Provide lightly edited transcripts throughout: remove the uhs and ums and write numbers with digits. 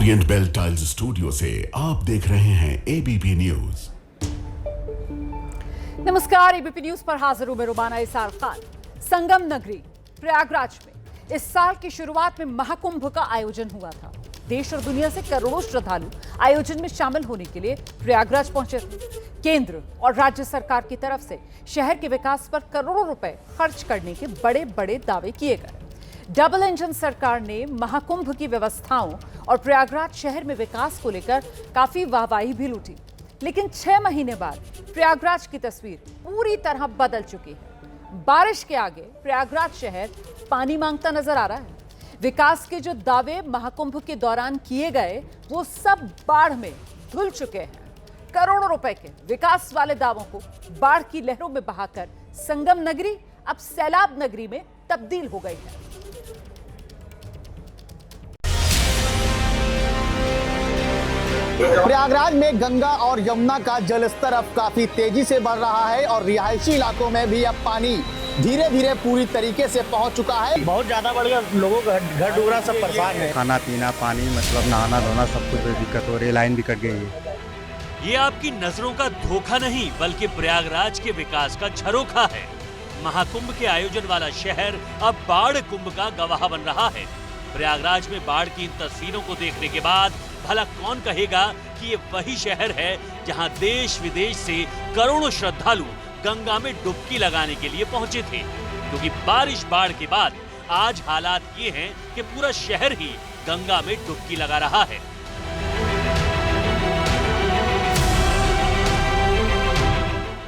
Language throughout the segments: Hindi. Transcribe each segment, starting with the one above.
ओरिएंट बेल टाइल्स स्टूडियो से आप देख रहे हैं एबीपी न्यूज। नमस्कार, एबीपी न्यूज पर हाजिर हूं मैं रुबाना इसार खान। संगम नगरी प्रयागराज में इस साल की शुरुआत में महाकुंभ का आयोजन हुआ था। देश और दुनिया से करोड़ों श्रद्धालु आयोजन में शामिल होने के लिए प्रयागराज पहुंचे थे। केंद्र और राज्य सरकार की तरफ से शहर के विकास पर करोड़ों रुपए खर्च करने के बड़े बड़े दावे किए गए। डबल इंजन सरकार ने महाकुंभ की व्यवस्थाओं और प्रयागराज शहर में विकास को लेकर काफी वाहवाही भी लूटी, लेकिन 6 महीने बाद प्रयागराज की तस्वीर पूरी तरह बदल चुकी है। बारिश के आगे प्रयागराज शहर पानी मांगता नजर आ रहा है। विकास के जो दावे महाकुंभ के दौरान किए गए वो सब बाढ़ में धुल चुके हैं। करोड़ों रुपए के विकास वाले दावों को बाढ़ की लहरों में बहाकर संगम नगरी अब सैलाब नगरी में तब्दील हो गई है। प्रयागराज में गंगा और यमुना का जलस्तर अब काफी तेजी से बढ़ रहा है और रिहायशी इलाकों में भी अब पानी धीरे धीरे पूरी तरीके से पहुंच चुका है। बहुत ज्यादा बढ़ गया, लोगों का घर डूबरा सब परेशान है। खाना पीना पानी मतलब नहाना धोना सब कुछ दिक्कत हो रही है। लाइन भी कट गई है। ये आपकी नजरों का धोखा नहीं बल्कि प्रयागराज के विकास का झरोखा है। महाकुंभ के आयोजन वाला शहर अब बाढ़ कुंभ का गवाह बन रहा है। प्रयागराज में बाढ़ की इन तस्वीरों को देखने के बाद भला कौन कहेगा कि ये वही शहर है जहां देश विदेश से करोड़ों श्रद्धालु गंगा में डुबकी लगाने के लिए पहुंचे थे। क्योंकि बारिश बाढ़ के बाद आज हालात ये हैं कि पूरा शहर ही गंगा में डुबकी लगा रहा है।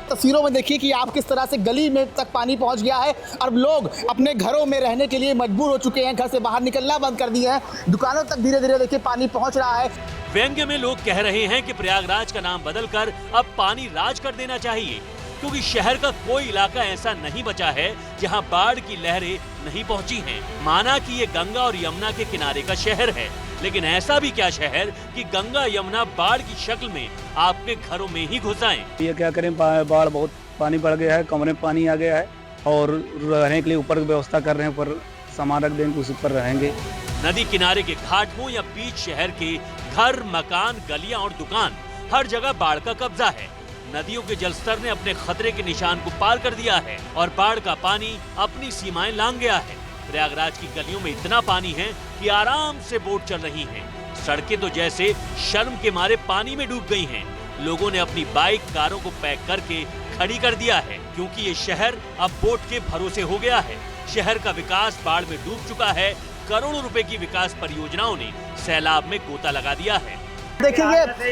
तस्वीरों में देखिए कि आप किस तरह से गली में तक पानी पहुंच गया है। अब लोग अपने घरों में रहने के लिए मजबूर हो चुके हैं, घर से बाहर निकलना बंद कर दिए हैं। दुकानों तक धीरे धीरे देखिए पानी पहुंच रहा है। व्यंग्य में लोग कह रहे हैं कि प्रयागराज का नाम बदलकर अब पानी राज कर देना चाहिए, क्योंकि शहर का कोई इलाका ऐसा नहीं बचा है जहां बाढ़ की लहरें नहीं पहुंची हैं। माना कि ये गंगा और यमुना के किनारे का शहर है, लेकिन ऐसा भी क्या शहर कि गंगा यमुना बाढ़ की शक्ल में आपके घरों में ही घुस आए। ये क्या करें, बाढ़ बहुत पानी बढ़ गया है, कमरे में पानी आ गया है और रहने के लिए ऊपर व्यवस्था कर रहे हैं, ऊपर सामान रख देंगे, उस ऊपर रहेंगे। नदी किनारे के घाट हो या बीच शहर के घर, मकान, गलियां और दुकान, हर जगह बाढ़ का कब्जा है। नदियों के जलस्तर ने अपने खतरे के निशान को पार कर दिया है और बाढ़ का पानी अपनी सीमाएं लांघ गया है। प्रयागराज की गलियों में इतना पानी है कि आराम से बोट चल रही हैं। सड़कें तो जैसे शर्म के मारे पानी में डूब गई हैं। लोगों ने अपनी बाइक, कारों को पैक करके खड़ी कर दिया है, क्योंकि ये शहर अब बोट के भरोसे हो गया है। शहर का विकास बाढ़ में डूब चुका है। करोड़ों रुपए की विकास परियोजनाओं ने सैलाब में गोता लगा दिया है। देखिए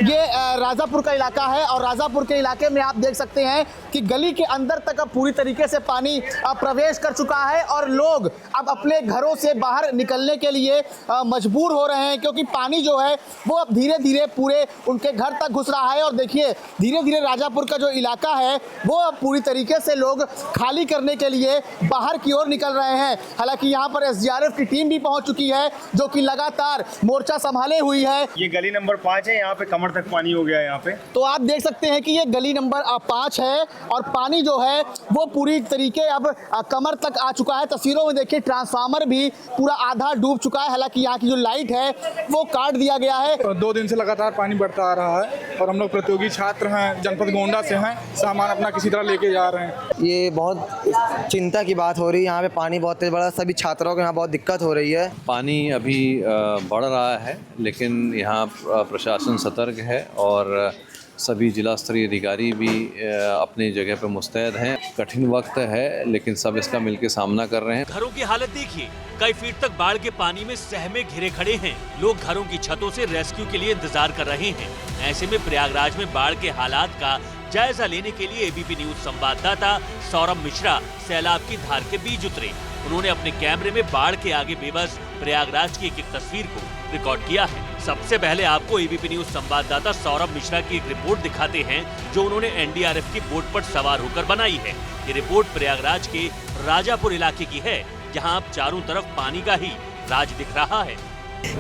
ये राजापुर का इलाका है और राजापुर के इलाके में आप देख सकते हैं कि गली के अंदर तक अब पूरी तरीके से पानी प्रवेश कर चुका है और लोग अब अपने घरों से बाहर निकलने के लिए मजबूर हो रहे हैं, क्योंकि पानी जो है वो अब धीरे धीरे पूरे उनके घर तक घुस रहा है। और देखिए धीरे धीरे राजापुर का जो इलाका है वो अब पूरी तरीके से लोग खाली करने के लिए बाहर की ओर निकल रहे हैं। हालांकि यहाँ पर SDRF की टीम भी पहुँच चुकी है, जो कि लगातार मोर्चा संभाले हुई है। ये गली नंबर 5 है, यहाँ पे कमर तक पानी हो गया है। यहाँ पे तो आप देख सकते हैं कि ये गली नंबर 5 है और पानी जो है वो पूरी तरीके अब कमर तक आ चुका है। तस्वीरों में देखिए ट्रांसफार्मर भी पूरा आधा डूब चुका है। हालांकि यहाँ की जो लाइट है वो काट दिया गया है। 2 दिन से लगातार पानी बढ़ता आ रहा है और हम लोग प्रतियोगी छात्र हैं, जनपद गोंडा से हैं, सामान अपना किसी तरह लेके जा रहे हैं। ये बहुत चिंता की बात हो रही है। यहाँ पे पानी बहुत तेज बढ़ा, सभी छात्रों को यहाँ बहुत दिक्कत हो रही है। पानी अभी बढ़ रहा है, लेकिन यहाँ प्रशासन सतर्क है और सभी जिला स्तरीय अधिकारी भी अपनी जगह पर मुस्तैद हैं। कठिन वक्त है, लेकिन सब इसका मिलकर सामना कर रहे हैं। घरों की हालत देखिए, कई फीट तक बाढ़ के पानी में सहमे घिरे खड़े हैं। लोग घरों की छतों से रेस्क्यू के लिए इंतजार कर रहे हैं। ऐसे में प्रयागराज में बाढ़ के हालात का जायजा लेने के लिए एबीपी न्यूज संवाददाता सौरभ मिश्रा सैलाब की धार के बीच उतरे। उन्होंने अपने कैमरे में बाढ़ के आगे बेबस प्रयागराज की एक तस्वीर को रिकॉर्ड किया है। सबसे पहले आपको एबीपी न्यूज संवाददाता सौरभ मिश्रा की एक रिपोर्ट दिखाते हैं, जो उन्होंने NDRF की बोट पर सवार होकर बनाई है। ये रिपोर्ट प्रयागराज के राजापुर इलाके की है, जहां अब चारों तरफ पानी का ही राज दिख रहा है।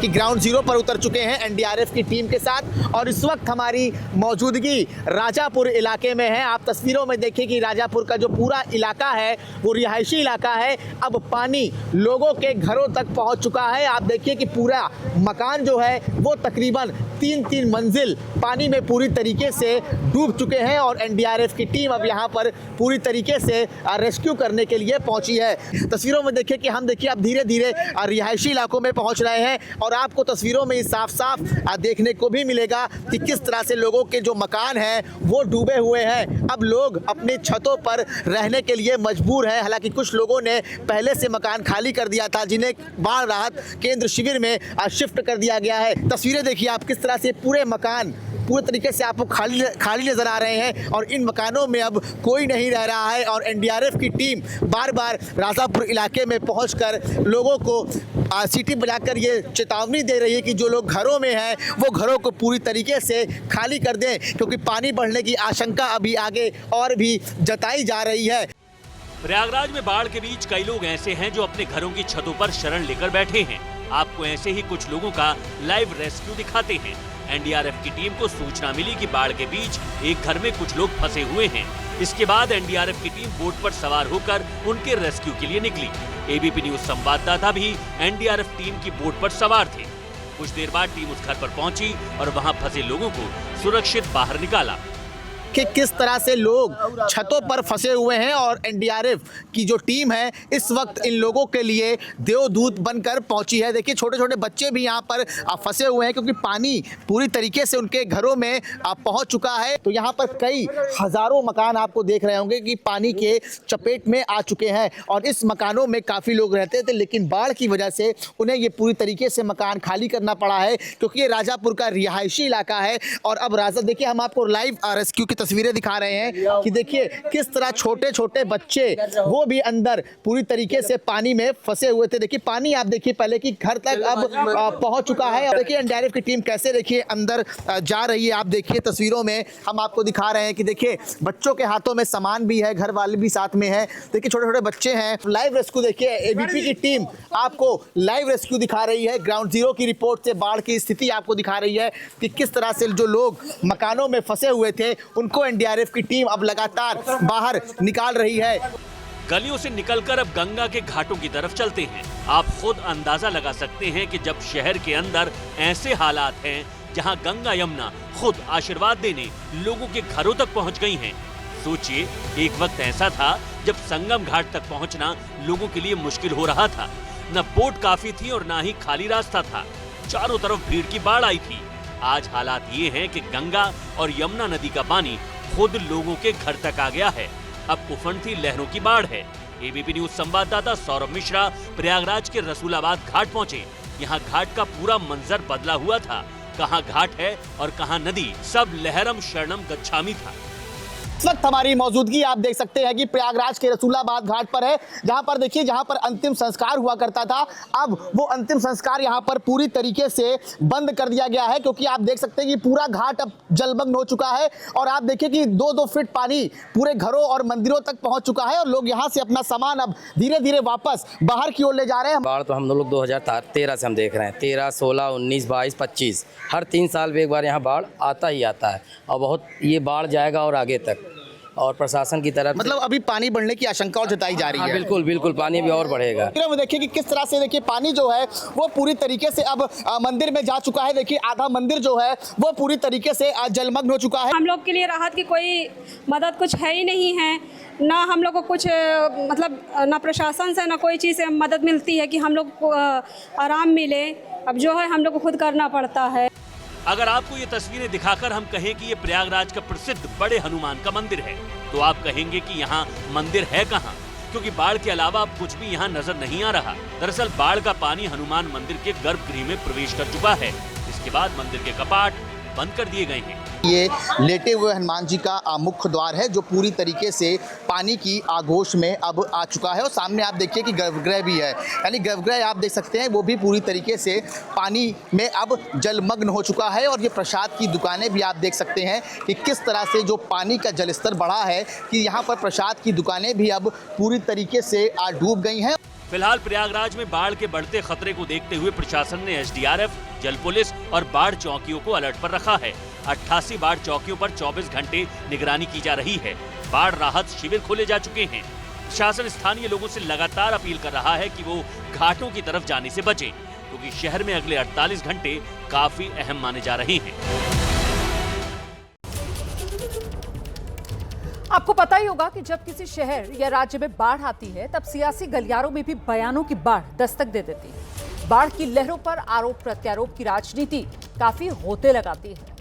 कि ग्राउंड जीरो पर उतर चुके हैं एनडीआरएफ की टीम के साथ और इस वक्त हमारी मौजूदगी राजापुर इलाके में है। आप तस्वीरों में देखिए कि राजापुर का जो पूरा इलाका है वो रिहायशी इलाका है। अब पानी लोगों के घरों तक पहुंच चुका है। आप देखिए कि पूरा मकान जो है वो तकरीबन 3-3 मंजिल पानी में पूरी तरीके से डूब चुके हैं और एनडीआरएफ की टीम अब यहाँ पर पूरी तरीके से रेस्क्यू करने के लिए पहुंची है। तस्वीरों में देखिए कि हम देखिए अब धीरे धीरे रिहायशी इलाकों में पहुंच रहे हैं और आपको तस्वीरों में साफ साफ देखने को भी मिलेगा कि किस तरह से लोगों के जो मकान हैं वो डूबे हुए हैं। अब लोग अपनी छतों पर रहने के लिए मजबूर हैं। हालांकि कुछ लोगों ने पहले से मकान खाली कर दिया था जिन्हें बाढ़ राहत केंद्र शिविर में शिफ्ट कर दिया गया है। तस्वीरें देखिए आप किस तरह से पूरे मकान पूरे तरीके से आपको खाली नजर आ रहे हैं और इन मकानों में अब कोई नहीं रह रहा है और एनडीआरएफ की टीम बार बार राजापुर इलाके में पहुंचकर लोगों को सीटी बजाकर ये चेतावनी दे रही है कि जो लोग घरों में हैं वो घरों को पूरी तरीके से खाली कर दें क्योंकि पानी बढ़ने की आशंका अभी आगे और भी जताई जा रही है। प्रयागराज में बाढ़ के बीच कई लोग ऐसे हैं जो अपने घरों की छतों पर शरण लेकर बैठे हैं। आपको ऐसे ही कुछ लोगों का लाइव रेस्क्यू दिखाते हैं। एनडीआरएफ की टीम को सूचना मिली कि बाढ़ के बीच एक घर में कुछ लोग फंसे हुए हैं। इसके बाद एनडीआरएफ की टीम बोट पर सवार होकर उनके रेस्क्यू के लिए निकली। एबीपी न्यूज संवाददाता भी एनडीआरएफ टीम की बोट पर सवार थे। कुछ देर बाद टीम उस घर पर पहुंची और वहां फंसे लोगों को सुरक्षित बाहर निकाला। कि किस तरह से लोग छतों पर फंसे हुए हैं और एनडीआरएफ की जो टीम है इस वक्त इन लोगों के लिए देवदूत बनकर पहुंची है। देखिए छोटे छोटे बच्चे भी यहाँ पर फंसे हुए हैं क्योंकि पानी पूरी तरीके से उनके घरों में पहुंच चुका है। तो यहाँ पर कई हजारों मकान आपको देख रहे होंगे कि पानी के चपेट में आ चुके हैं और इस मकानों में काफ़ी लोग रहते थे लेकिन बाढ़ की वजह से उन्हें ये पूरी तरीके से मकान खाली करना पड़ा है क्योंकि ये राजापुर का रिहायशी इलाका है। और अब देखिए हम आपको लाइव रेस्क्यू की तस्वीरें दिखा रहे हैं कि देखिए किस तरह छोटे छोटे बच्चे वो भी अंदर पूरी तरीके से पानी में फंसे हुए थे। देखिए पानी आप देखिए पहले की घर तक अब पहुंच चुका है। और देखिए एनडीआरएफ की टीम कैसे देखिए अंदर जा रही है। आप देखिए तस्वीरों में हम आपको दिखा रहे हैं कि देखिए बच्चों के हाथों में सामान भी है, घर वाले भी साथ में है। देखिए छोटे छोटे बच्चे हैं। लाइव रेस्क्यू देखिए एबीपी की टीम आपको लाइव रेस्क्यू दिखा रही है। ग्राउंड जीरो की रिपोर्ट से बाढ़ की स्थिति आपको दिखा रही है कि किस तरह से जो लोग मकानों में फंसे हुए थे उनको एनडीआरएफ की टीम अब लगातार बाहर निकाल रही है। गलियों से निकलकर अब गंगा के घाटों की तरफ चलते हैं। आप खुद अंदाजा लगा सकते हैं कि जब शहर के अंदर ऐसे हालात हैं जहां गंगा यमुना खुद आशीर्वाद देने लोगों के घरों तक पहुंच गई हैं। सोचिए एक वक्त ऐसा था जब संगम घाट तक पहुंचना लोगों के लिए मुश्किल हो रहा था। न बोट काफी थी और न ही खाली रास्ता था। चारों तरफ भीड़ की बाढ़ आई थी। आज हालात ये हैं कि गंगा और यमुना नदी का पानी खुद लोगों के घर तक आ गया है। अब उफनती लहरों की बाढ़ है। एबीपी न्यूज संवाददाता सौरभ मिश्रा प्रयागराज के रसूलाबाद घाट पहुंचे। यहाँ घाट का पूरा मंजर बदला हुआ था। कहाँ घाट है और कहाँ नदी, सब लहरम शरणम गच्छामी था। इस वक्त हमारी मौजूदगी आप देख सकते हैं कि प्रयागराज के रसूलाबाद घाट पर है जहां पर देखिए जहां पर अंतिम संस्कार हुआ करता था अब वो अंतिम संस्कार यहां पर पूरी तरीके से बंद कर दिया गया है क्योंकि आप देख सकते हैं कि पूरा घाट अब जलमग्न हो चुका है और आप देखिए कि 2-2 फीट पानी पूरे घरों और मंदिरों तक पहुंच चुका है और लोग यहां से अपना सामान अब धीरे धीरे वापस बाहर की ओर ले जा रहे हैं। बाढ़ तो हम लोग 2013 से हम देख रहे हैं, 13, 16, 19, 22, 25 हर 3 साल में एक बार यहाँ बाढ़ आता ही आता है और बहुत ये बाढ़ जाएगा और आगे तक। और प्रशासन की तरफ मतलब अभी पानी बढ़ने की आशंका और जताई जा रही है। बिल्कुल बिल्कुल पानी भी और बढ़ेगा। देखिए कि किस तरह से देखिए पानी जो है वो पूरी तरीके से अब मंदिर में जा चुका है। देखिए आधा मंदिर जो है वो पूरी तरीके से जलमग्न हो चुका है। हम लोग के लिए राहत की कोई मदद कुछ है ही नहीं है, ना हम लोग को कुछ मतलब ना प्रशासन से ना कोई चीज़ से मदद मिलती है कि हम लोग को आराम मिले। अब जो है हम लोग को खुद करना पड़ता है। अगर आपको ये तस्वीरें दिखाकर हम कहें कि ये प्रयागराज का प्रसिद्ध बड़े हनुमान का मंदिर है तो आप कहेंगे कि यहाँ मंदिर है कहाँ, क्योंकि बाढ़ के अलावा अब कुछ भी यहाँ नजर नहीं आ रहा। दरअसल बाढ़ का पानी हनुमान मंदिर के गर्भगृह में प्रवेश कर चुका है। इसके बाद मंदिर के कपाट बंद कर दिए गए हैं। ये लेटे हुए हनुमान जी का मुख्य द्वार है जो पूरी तरीके से पानी की आगोश में अब आ चुका है और सामने आप देखिए कि गर्भगृह भी है, यानी गर्भगृह आप देख सकते हैं वो भी पूरी तरीके से पानी में अब जलमग्न हो चुका है। और ये प्रसाद की दुकानें भी आप देख सकते हैं कि किस तरह से जो पानी का जलस्तर बढ़ा है कि यहाँ पर प्रसाद की दुकानें भी अब पूरी तरीके से डूब गई हैं। फिलहाल प्रयागराज में बाढ़ के बढ़ते खतरे को देखते हुए प्रशासन ने एसडीआरएफ, जल पुलिस और बाढ़ चौकियों को अलर्ट पर रखा है। 88 बाढ़ चौकियों पर 24 घंटे निगरानी की जा रही है। बाढ़ राहत शिविर खोले जा चुके हैं। प्रशासन स्थानीय लोगों से लगातार अपील कर रहा है कि वो घाटों की तरफ जाने से बचें, क्योंकि शहर में अगले 48 घंटे काफी अहम माने जा रहे हैं। आपको पता ही होगा कि जब किसी शहर या राज्य में बाढ़ आती है तब सियासी गलियारों में भी बयानों की बाढ़ दस्तक दे देती है। बाढ़ की लहरों पर आरोप प्रत्यारोप की राजनीति काफी होते लगाती है।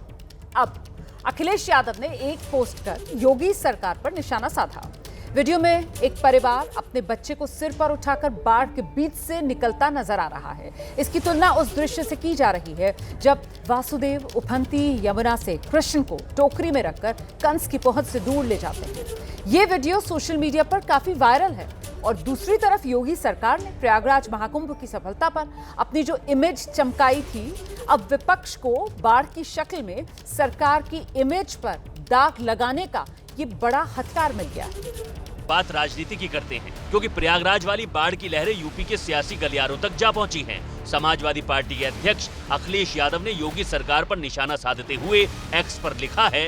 अब अखिलेश यादव ने एक पोस्ट कर योगी सरकार पर निशाना साधा। वीडियो में एक परिवार अपने बच्चे को सिर पर उठाकर बाढ़ के बीच से निकलता नजर आ रहा है। इसकी तुलना उस दृश्य से की जा रही है जब वासुदेव उफनती यमुना से कृष्ण को टोकरी में रखकर कंस की पहुंच से दूर ले जाते हैं। ये वीडियो सोशल मीडिया पर काफी वायरल है। और दूसरी तरफ योगी सरकार ने प्रयागराज महाकुंभ की सफलता पर अपनी जो इमेज चमकाई थी, अब विपक्ष को बाढ़ की शक्ल में सरकार की इमेज पर दाग लगाने का ये बड़ा हथियार मिल गया है। बात राजनीति की करते हैं, क्योंकि प्रयागराज वाली बाढ़ की लहरें यूपी के सियासी गलियारों तक जा पहुंची हैं। समाजवादी पार्टी के अध्यक्ष अखिलेश यादव ने योगी सरकार पर निशाना साधते हुए एक्स पर लिखा है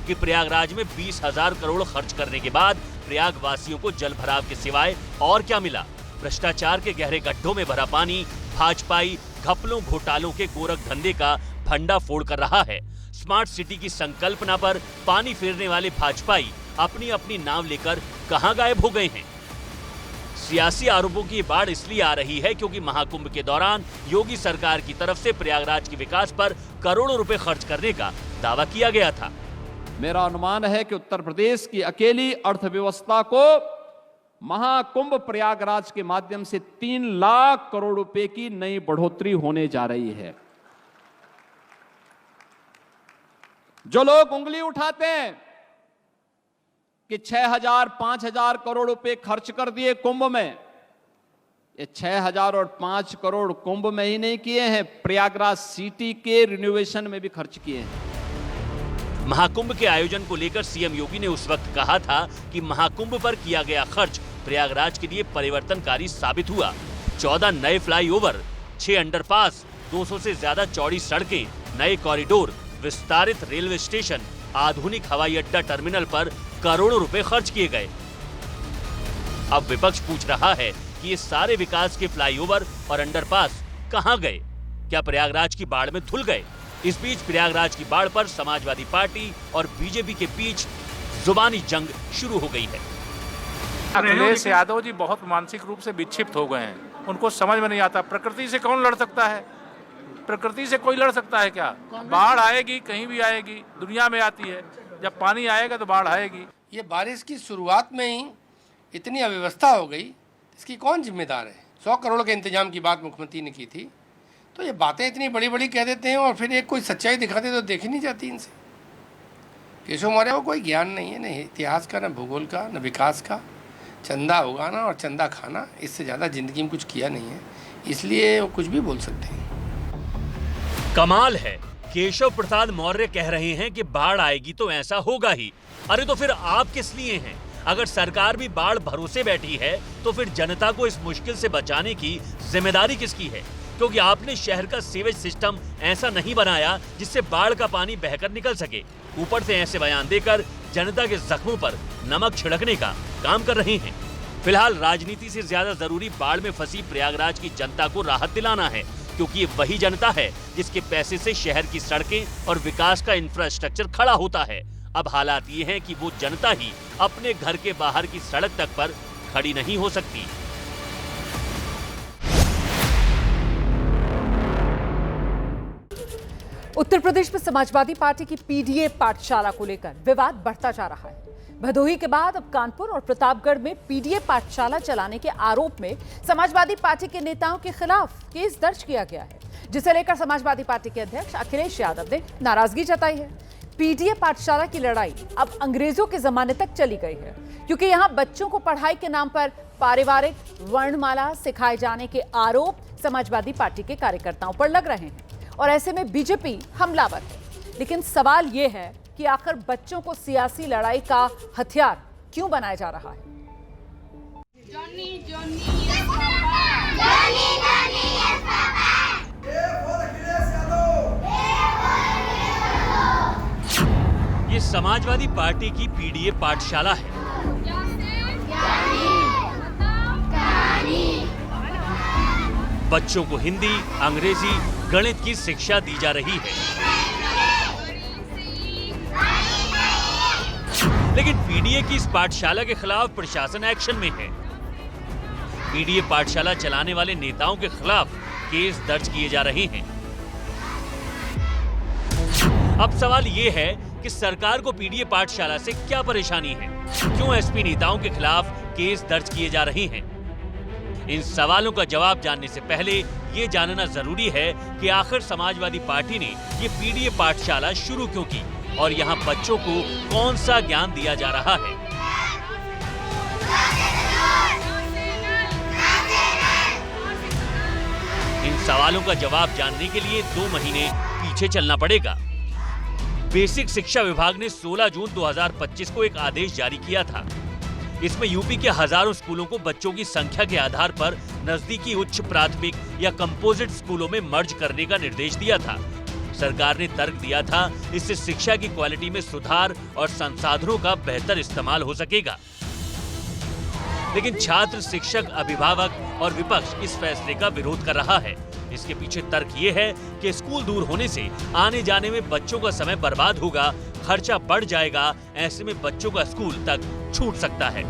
कि प्रयागराज में 20,000 करोड़ खर्च करने के बाद प्रयाग वासियों को जल भराव के सिवाय और क्या मिला? भ्रष्टाचार के गहरे गड्ढों में भरा पानी भाजपाई घपलों घोटालों के गोरख धंधे का भंडा फोड़ कर रहा है। स्मार्ट सिटी की संकल्पना पर पानी फेरने वाले भाजपाई अपनी अपनी नाव लेकर कहां गायब हो गए हैं? सियासी आरोपों की बाढ़ इसलिए आ रही है क्योंकि महाकुंभ के दौरान योगी सरकार की तरफ से प्रयागराज के विकास पर करोड़ों रुपए खर्च करने का दावा किया गया था। मेरा अनुमान है कि उत्तर प्रदेश की अकेली अर्थव्यवस्था को महाकुंभ प्रयागराज के माध्यम से 3 लाख करोड़ रुपए की नई बढ़ोतरी होने जा रही है। जो लोग उंगली उठाते हैं कि 6,000 5,000 करोड़ रुपए खर्च कर दिए कुंभ में, ये 6,000 और 5 करोड़ कुंभ में ही नहीं किए हैं, प्रयागराज सिटी के रिनोवेशन में भी खर्च किए हैं। महाकुंभ के आयोजन को लेकर सीएम योगी ने उस वक्त कहा था कि महाकुंभ पर किया गया खर्च प्रयागराज के लिए परिवर्तनकारी साबित हुआ। 14 नए फ्लाईओवर, 6 अंडरपास, 200 से ज्यादा चौड़ी सड़कें, नए कॉरिडोर, विस्तारित रेलवे स्टेशन, आधुनिक हवाई अड्डा टर्मिनल पर करोड़ों रुपए खर्च किए गए। अब विपक्ष पूछ रहा है कि ये सारे विकास के फ्लाईओवर और अंडरपास कहां गए? क्या प्रयागराज की बाढ़ में धुल गए? इस बीच प्रयागराज की बाढ़ पर समाजवादी पार्टी और बीजेपी के बीच जुबानी जंग शुरू हो गई है। अखिलेश यादव जी बहुत मानसिक रूप से विक्षिप्त हो गए हैं। उनको समझ में नहीं आता प्रकृति से कौन लड़ सकता है? प्रकृति से कोई लड़ सकता है क्या? बाढ़ आएगी, कहीं भी आएगी, दुनिया में आती है। जब पानी आएगा तो बाढ़ आएगी। ये बारिश की शुरुआत में ही इतनी अव्यवस्था हो गई, इसकी कौन जिम्मेदार है? 100 करोड़ के इंतजाम की बात मुख्यमंत्री ने की थी, तो ये बातें इतनी बड़ी बड़ी कह देते हैं और फिर एक कोई सच्चाई दिखाते तो देखी नहीं जाती इनसे। केशव मौर्य को कोई ज्ञान नहीं है, न इतिहास का, न भूगोल का, न विकास का। चंदा उगाना और चंदा खाना, इससे ज़्यादा जिंदगी में कुछ किया नहीं है, इसलिए वो कुछ भी बोल सकते हैं। कमाल है, केशव प्रसाद मौर्य कह रहे हैं कि बाढ़ आएगी तो ऐसा होगा ही। अरे तो फिर आप किस लिए हैं? अगर सरकार भी बाढ़ भरोसे बैठी है तो फिर जनता को इस मुश्किल से बचाने की जिम्मेदारी किसकी है? क्योंकि आपने शहर का सीवेज सिस्टम ऐसा नहीं बनाया जिससे बाढ़ का पानी बहकर निकल सके। ऊपर से ऐसे बयान देकर जनता के जख्मों पर नमक छिड़कने का काम कर रहे हैं। फिलहाल राजनीति से ज्यादा जरूरी बाढ़ में फंसी प्रयागराज की जनता को राहत दिलाना है, क्योंकि ये वही जनता है जिसके पैसे से शहर की सड़कें और विकास का इंफ्रास्ट्रक्चर खड़ा होता है। अब हालात ये हैं कि वो जनता ही अपने घर के बाहर की सड़क तक पर खड़ी नहीं हो सकती। उत्तर प्रदेश में समाजवादी पार्टी की पीडीए पाठशाला को लेकर विवाद बढ़ता जा रहा है। भदोही के बाद अब कानपुर और प्रतापगढ़ में पीडीए पाठशाला चलाने के आरोप में समाजवादी पार्टी के नेताओं के खिलाफ केस दर्ज किया गया है, जिसे लेकर समाजवादी पार्टी के अध्यक्ष अखिलेश यादव ने नाराजगी जताई है। पीडीए पाठशाला की लड़ाई अब अंग्रेजों के जमाने तक चली गई है, क्योंकि यहाँ बच्चों को पढ़ाई के नाम पर पारिवारिक वर्णमाला सिखाए जाने के आरोप समाजवादी पार्टी के कार्यकर्ताओं पर लग रहे हैं और ऐसे में बीजेपी हमलावर है। लेकिन सवाल यह है कि आखिर बच्चों को सियासी लड़ाई का हथियार क्यों बनाया जा रहा है? ये समाजवादी पार्टी की पीडीए पाठशाला है। बच्चों को हिंदी, अंग्रेजी, गणित की शिक्षा दी जा रही है। लेकिन पीडीए की इस पाठशाला के खिलाफ प्रशासन एक्शन में है। पीडीए पाठशाला चलाने वाले नेताओं के खिलाफ केस दर्ज किए जा रहे हैं। अब सवाल ये है कि सरकार को पीडीए पाठशाला से क्या परेशानी है? क्यों एसपी नेताओं के खिलाफ केस दर्ज किए जा रहे हैं? इन सवालों का जवाब जानने से पहले ये जानना जरूरी है कि आखिर समाजवादी पार्टी ने ये पीडीए पाठशाला शुरू क्यों की और यहाँ बच्चों को कौन सा ज्ञान दिया जा रहा है। इन सवालों का जवाब जानने के लिए 2 महीने पीछे चलना पड़ेगा। बेसिक शिक्षा विभाग ने 16 जून 2025 को एक आदेश जारी किया था। इसमें यूपी के हजारों स्कूलों को बच्चों की संख्या के आधार पर नजदीकी उच्च प्राथमिक या कंपोजिट स्कूलों में मर्ज करने का निर्देश दिया था। सरकार ने तर्क दिया था, इससे शिक्षा की क्वालिटी में सुधार और संसाधनों का बेहतर इस्तेमाल हो सकेगा। लेकिन छात्र, शिक्षक, अभिभावक और विपक्ष इस फैसले का विरोध कर रहा है। इसके पीछे तर्क ये है कि स्कूल दूर होने से आने जाने में बच्चों का समय बर्बाद होगा, खर्चा बढ़ जाएगा, ऐसे में बच्चों का स्कूल तक छूट सकता है।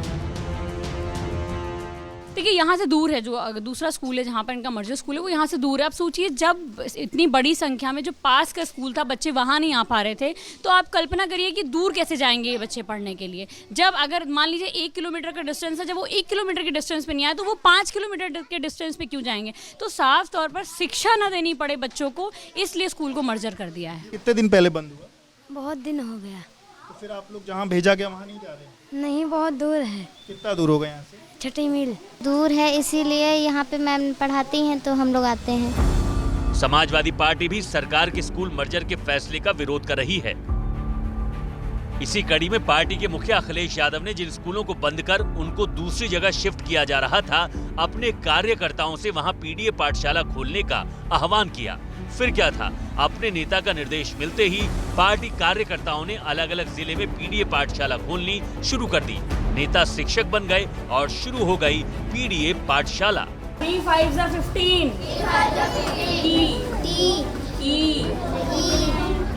देखिए, यहाँ से दूर है जो दूसरा स्कूल है जहाँ पर इनका मर्जर स्कूल है, वो यहाँ से दूर है। आप सोचिए, जब इतनी बड़ी संख्या में जो पास का स्कूल था बच्चे वहाँ नहीं आ पा रहे थे, तो आप कल्पना करिए कि दूर कैसे जाएंगे ये बच्चे पढ़ने के लिए। जब अगर मान लीजिए 1 किलोमीटर का डिस्टेंस है, जब वो 1 किलोमीटर के डिस्टेंस पे नहीं आए तो वो 5 किलोमीटर के डिस्टेंस पे क्यों जाएंगे? तो साफ तौर पर शिक्षा न देनी पड़े बच्चों को, इसलिए स्कूल को मर्जर कर दिया है। कितने दिन पहले बंद हुआ? बहुत दिन हो गया। तो फिर आप लोग जहाँ भेजा गया वहाँ नहीं जा रहे? नहीं, बहुत दूर है। कितना दूर होगा यहाँ से? 6 मील दूर है, इसीलिए यहाँ पे मैम पढ़ाती हैं तो हम लोग आते हैं। समाजवादी पार्टी भी सरकार के स्कूल मर्जर के फैसले का विरोध कर रही है। इसी कड़ी में पार्टी के मुखिया अखिलेश यादव ने जिन स्कूलों को बंद कर उनको दूसरी जगह शिफ्ट किया जा रहा था, अपने कार्यकर्ताओं से वहां पीडीए पाठशाला खोलने का आह्वान किया। फिर क्या था, अपने नेता का निर्देश मिलते ही पार्टी कार्यकर्ताओं ने अलग अलग जिले में पीडीए पाठशाला खोलनी शुरू कर दी। नेता शिक्षक बन गए और शुरू हो गई पीडीए पाठशाला। 3 5 15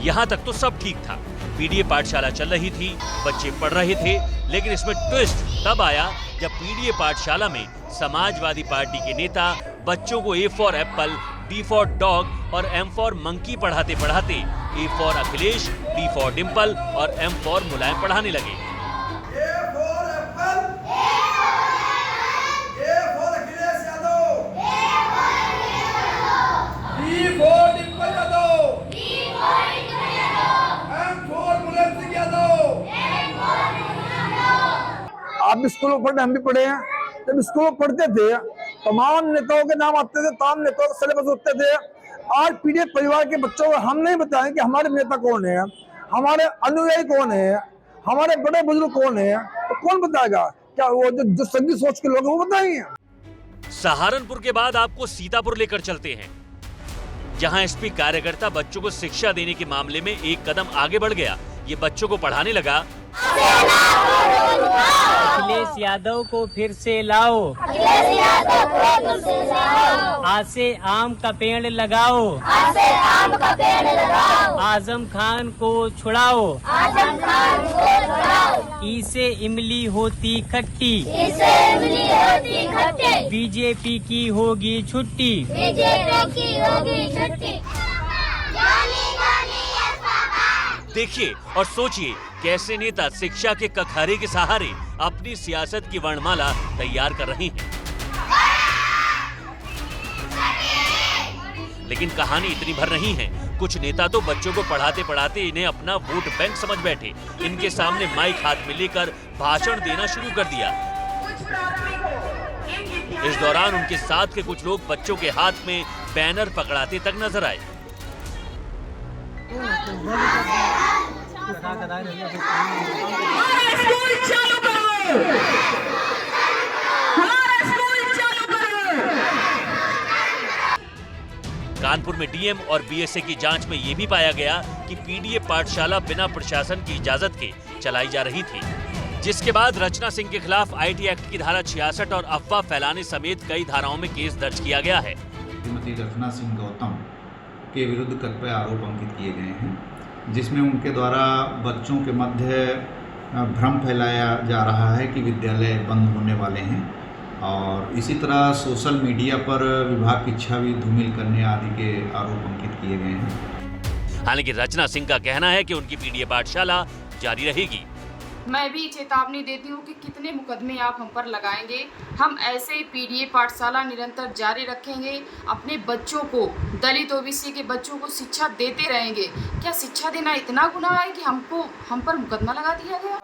यहाँ तक तो सब ठीक था, पीडीए पाठशाला चल रही थी, बच्चे पढ़ रहे थे। लेकिन इसमें ट्विस्ट तब आया जब पीडीए पाठशाला में समाजवादी पार्टी के नेता बच्चों को A for Apple, D for dog और M फॉर मंकी पढ़ाते पढ़ाते A for Akhilesh, D for Dimple और M फॉर मुलायम पढ़ाने लगे। आप स्कूल में पढ़े, हम भी पढ़े हैं। जब स्कूल में पढ़ते थे तमाम नेताओं के नाम आते थे, तमाम नेताओं के सिलेबस होते थे। आज पीड़ित परिवार के बच्चों को हम नहीं बताएं कि हमारे नेता कौन है, हमारे अनुयायी कौन है, हमारे बड़े बुजुर्ग कौन है, तो कौन बताएगा? क्या वो जो संगीत सोच के लोग वो बताएंगे? सहारनपुर के बाद आपको सीतापुर लेकर चलते हैं, जहां एसपी कार्यकर्ता बच्चों को शिक्षा देने के मामले में एक कदम आगे बढ़ गया। ये बच्चों को पढ़ाने लगा, अखिलेश यादव को फिर से लाओ, आज से आम का पेड़ लगाओ, आजम खान को छुड़ाओ, इसे इमली होती खट्टी, बीजेपी की होगी छुट्टी। देखिए और सोचिए कैसे नेता शिक्षा के कखारे के सहारे अपनी सियासत की वर्णमाला तैयार कर रहे हैं। लेकिन कहानी इतनी भर नहीं है। कुछ नेता तो बच्चों को पढ़ाते पढ़ाते इन्हें अपना वोट बैंक समझ बैठे। इनके सामने माइक हाथ में लेकर भाषण देना शुरू कर दिया। इस दौरान उनके साथ के कुछ लोग बच्चों के हाथ में बैनर पकड़ाते तक नजर आए। कानपुर में डीएम और बीएसए की जांच में ये भी पाया गया कि पीडीए पाठशाला बिना प्रशासन की इजाजत के चलाई जा रही थी, जिसके बाद रचना सिंह के खिलाफ आईटी एक्ट की धारा 66 और अफवाह फैलाने समेत कई धाराओं में केस दर्ज किया गया है। श्रीमती रचना सिंह गौतम के विरुद्ध कतिपय आरोप अंकित किए गए हैं, जिसमें उनके द्वारा बच्चों के मध्य भ्रम फैलाया जा रहा है कि विद्यालय बंद होने वाले हैं, और इसी तरह सोशल मीडिया पर विभाग की छवि धूमिल करने आदि के आरोप अंकित किए गए हैं। हालांकि रचना सिंह का कहना है कि उनकी पीडीए पाठशाला जारी रहेगी। मैं भी चेतावनी देती हूँ कि कितने मुकदमे आप हम पर लगाएंगे, हम ऐसे ही पीडीए पाठशाला निरंतर जारी रखेंगे। अपने बच्चों को, दलित ओबीसी के बच्चों को शिक्षा देते रहेंगे। क्या शिक्षा देना इतना गुनाह है कि हम पर मुकदमा लगा दिया गया?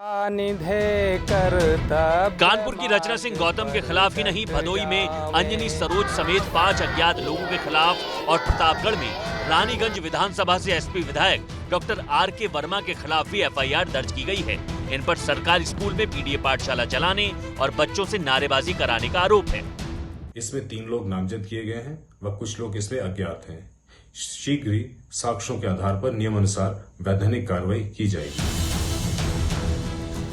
कानपुर की रचना सिंह गौतम के खिलाफ ही नहीं, भदोई में अंजनी सरोज समेत 5 अज्ञात लोगों के खिलाफ और प्रतापगढ़ में रानीगंज विधानसभा से एसपी विधायक डॉक्टर आर.के. वर्मा के खिलाफ भी एफआईआर दर्ज की गई है। इन पर सरकारी स्कूल में पीडीए पाठशाला चलाने और बच्चों से नारेबाजी कराने का आरोप है। इसमें 3 लोग नामजद किए गए हैं व कुछ लोग इसमें अज्ञात हैं। शीघ्र ही साक्ष्यों के आधार पर नियमानुसार वैधानिक कार्रवाई की जाएगी।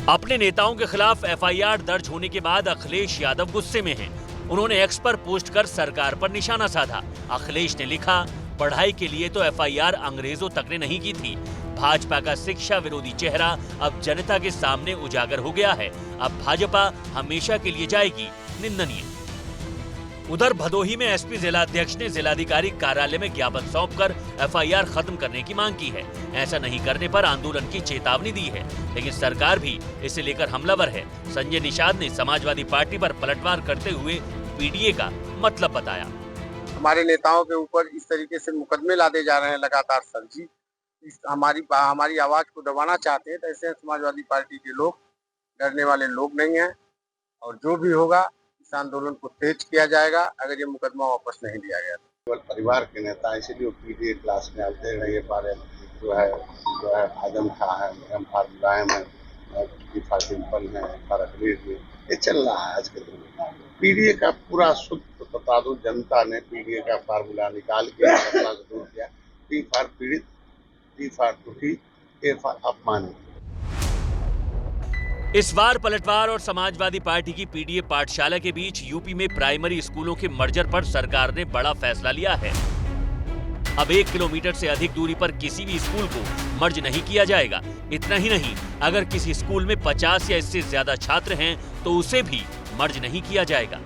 अपने नेताओं के खिलाफ एफआईआर दर्ज होने के बाद अखिलेश यादव गुस्से में हैं। उन्होंने एक्स पर पोस्ट कर सरकार पर निशाना साधा। अखिलेश ने लिखा, पढ़ाई के लिए तो एफआईआर अंग्रेजों तक ने नहीं की थी। भाजपा का शिक्षा विरोधी चेहरा अब जनता के सामने उजागर हो गया है। अब भाजपा हमेशा के लिए जाएगी निंदनीय। उधर भदोही में एसपी जिलाध्यक्ष ने जिलाधिकारी कार्यालय में ज्ञापन सौंपकर एफआईआर खत्म करने की मांग की है। ऐसा नहीं करने पर आंदोलन की चेतावनी दी है, लेकिन सरकार भी इसे लेकर हमलावर है। संजय निषाद ने समाजवादी पार्टी पर पलटवार करते हुए पीडीए का मतलब बताया। हमारे नेताओं के ऊपर इस तरीके से मुकदमे लादे जा रहे हैं लगातार सर जी, हमारी आवाज को दबाना चाहते हैं। तो ऐसे समाजवादी पार्टी के लोग डरने वाले लोग नहीं हैं, और जो भी होगा इस आंदोलन को तेज किया जाएगा अगर ये मुकदमा वापस नहीं लिया गया। केवल परिवार के नेता इसलिए पीडीए क्लास में आते रहे, बारे जो है आजम खां है, एम.फार मुलायम है, टी.फार डिम्पल है, एम.फार अखिलेश है, ये चल रहा है आज के दिन में। पीडीए का पूरा शुद्ध बता दूं, जनता ने पीडीए का फार्मूला निकाल के अपना दूर किया। टी.फार पीड़ित, टी.फार दुखी, ए.फार अपमानित। इस बार पलटवार और समाजवादी पार्टी की पीडीए पाठशाला के बीच यूपी में प्राइमरी स्कूलों के मर्जर पर सरकार ने बड़ा फैसला लिया है। अब 1 किलोमीटर से अधिक दूरी पर किसी भी स्कूल को मर्ज नहीं किया जाएगा। इतना ही नहीं, अगर किसी स्कूल में 50 या इससे ज्यादा छात्र हैं तो उसे भी मर्ज नहीं किया जाएगा।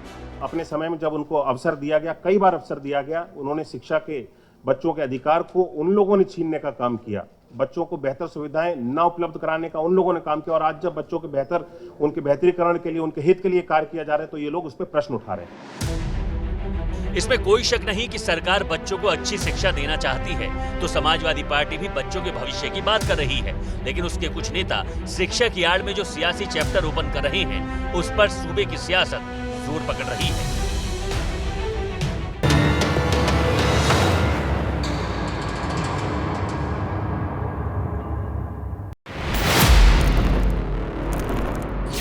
अपने समय में जब उनको अवसर दिया गया, कई बार अवसर दिया गया, उन्होंने शिक्षा के बच्चों के अधिकार को उन लोगों ने छीनने का काम किया। बच्चों को बेहतर सुविधाएं न उपलब्ध कराने का उन लोगों ने काम किया, और आज जब बच्चों के उनके बेहतरीकरण के लिए, उनके हित के लिए कार्य किया जा रहा है, तो ये लोग उस पर प्रश्न उठा रहे हैं। इसमें कोई शक नहीं कि सरकार बच्चों को अच्छी शिक्षा देना चाहती है, तो समाजवादी पार्टी भी बच्चों के भविष्य की बात कर रही है। लेकिन उसके कुछ नेता शिक्षा की आड़ में जो सियासी चैप्टर ओपन कर रहे हैं, उस पर सूबे की सियासत जोर पकड़ रही है।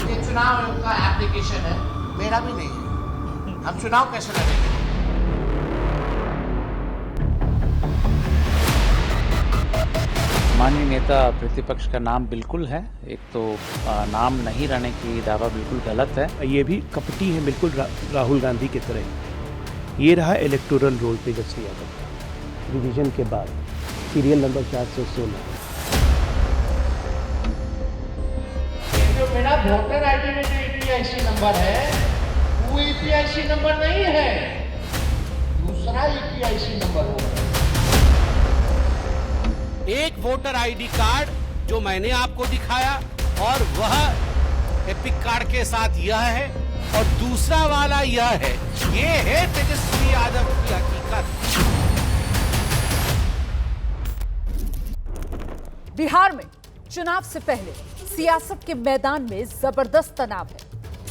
ये चुनाव का एप्लीकेशन है, मेरा भी नहीं है। हम चुनाव कैसे लड़ेंगे? माननीय नेता प्रतिपक्ष का नाम बिल्कुल है, एक तो नाम नहीं रहने की दावा बिल्कुल गलत है। ये भी कपटी है बिल्कुल राहुल गांधी की तरह। ये रहा इलेक्टोरल रोल तेजस्वी यादव का रिवीजन के बाद, सीरियल नंबर 416। जो मेरा वोटर आईडी में जो ईपीआईसी नंबर है वो ईपीआईसी नंबर नहीं है, दूसरा ईपीआईसी नंबर होगा। एक वोटर आईडी कार्ड जो मैंने आपको दिखाया और वह एपिक कार्ड के साथ यह है, और दूसरा वाला यह है। ये है तेजस्वी यादव की हकीकत। बिहार में चुनाव से पहले सियासत के मैदान में जबरदस्त तनाव है।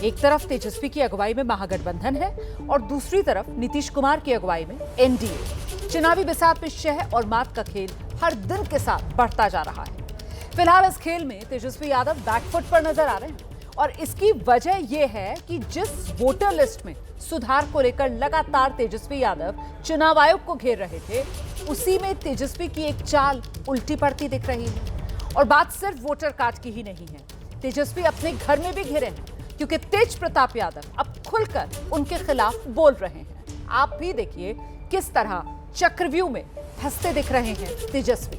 एक तरफ तेजस्वी की अगुवाई में महागठबंधन है और दूसरी तरफ नीतीश कुमार की अगुवाई में एनडीए। चुनावी बिसात में शह और मात का खेल हर दिन के साथ बढ़ता जा रहा है। फिलहाल इस खेल में तेजस्वी यादव बैकफुट पर नजर आ रहे हैं, और इसकी वजह यह है कि जिस वोटर लिस्ट में सुधार को लेकर लगातार तेजस्वी यादव चुनाव आयोग को घेर रहे थे, उसी में तेजस्वी की एक चाल उल्टी पड़ती दिख रही है। और बात सिर्फ वोटर कार्ड की ही नहीं है, तेजस्वी अपने घर में भी घिरे हैं, क्योंकि तेज प्रताप यादव अब खुलकर उनके खिलाफ बोल रहे हैं। आप भी देखिए किस तरह चक्रव्यूह में फंसते दिख रहे हैं तेजस्वी।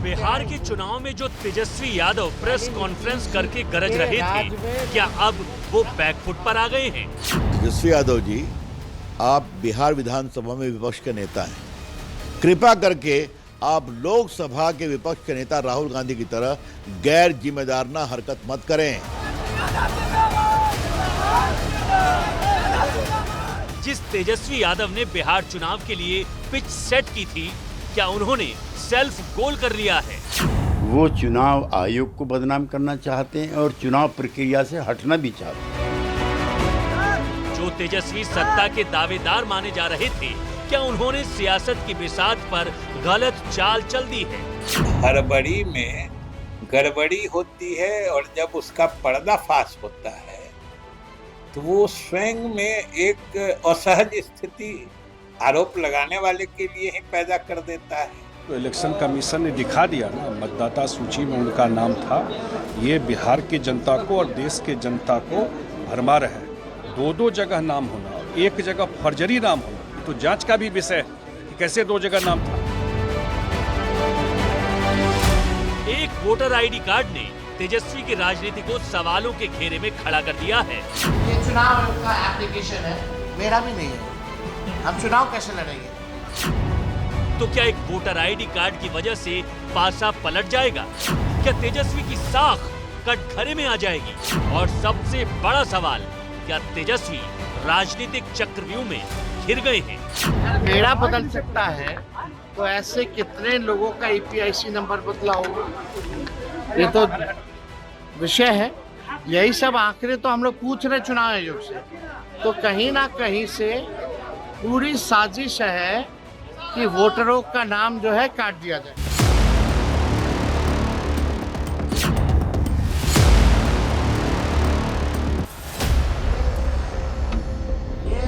बिहार के चुनाव में जो तेजस्वी यादव प्रेस कॉन्फ्रेंस करके गरज रहे थे, क्या अब वो बैकफुट पर आ गए हैं? तेजस्वी यादव जी, आप बिहार विधानसभा में विपक्ष के नेता हैं। कृपा करके आप लोकसभा के विपक्ष के नेता राहुल गांधी की तरह गैर जिम्मेदाराना हरकत मत करें। जिस तेजस्वी यादव ने बिहार चुनाव के लिए पिच सेट की थी, क्या उन्होंने सेल्फ गोल कर लिया है? वो चुनाव आयोग को बदनाम करना चाहते हैं और चुनाव प्रक्रिया से हटना भी चाहते हैं। जो तेजस्वी सत्ता के दावेदार माने जा रहे थे, क्या उन्होंने सियासत की बिसात पर गलत चाल चल दी है? हड़बड़ी में गड़बड़ी होती है और जब उसका पर्दाफाश होता है तो वो स्वयं में एक असहज स्थिति आरोप लगाने वाले के लिए ही पैदा कर देता है। तो इलेक्शन कमीशन ने दिखा दिया ना, मतदाता सूची में उनका नाम था। ये बिहार की जनता को और देश के जनता को भरमा रहा है। दो जगह नाम होना, एक जगह फर्जरी नाम होना, तो जांच का भी विषय है कि कैसे 2 जगह नाम था। एक वोटर आईडी कार्ड ने तेजस्वी की राजनीति को सवालों के घेरे में खड़ा कर दिया है। ये चुनाव आयोग का एप्लीकेशन है, मेरा भी नहीं है। हम चुनाव कैसे लड़ेंगे? तो क्या एक वोटर आईडी कार्ड की वजह से पासा पलट जाएगा? क्या तेजस्वी की साख कटघरे में आ जाएगी? और सबसे बड़ा सवाल, क्या तेजस्वी राजनीतिक चक्रव्यूह में घिर गए हैं? मेरा बदल सकता है तो ऐसे कितने लोगों का ईपीआईसी नंबर बदला होगा? ये तो विषय है। यही सब आंकड़े तो हम लोग पूछ रहे चुनाव आयोग से। तो कहीं ना कहीं से पूरी साजिश है कि वोटरों का नाम जो है काट दिया जाए। ये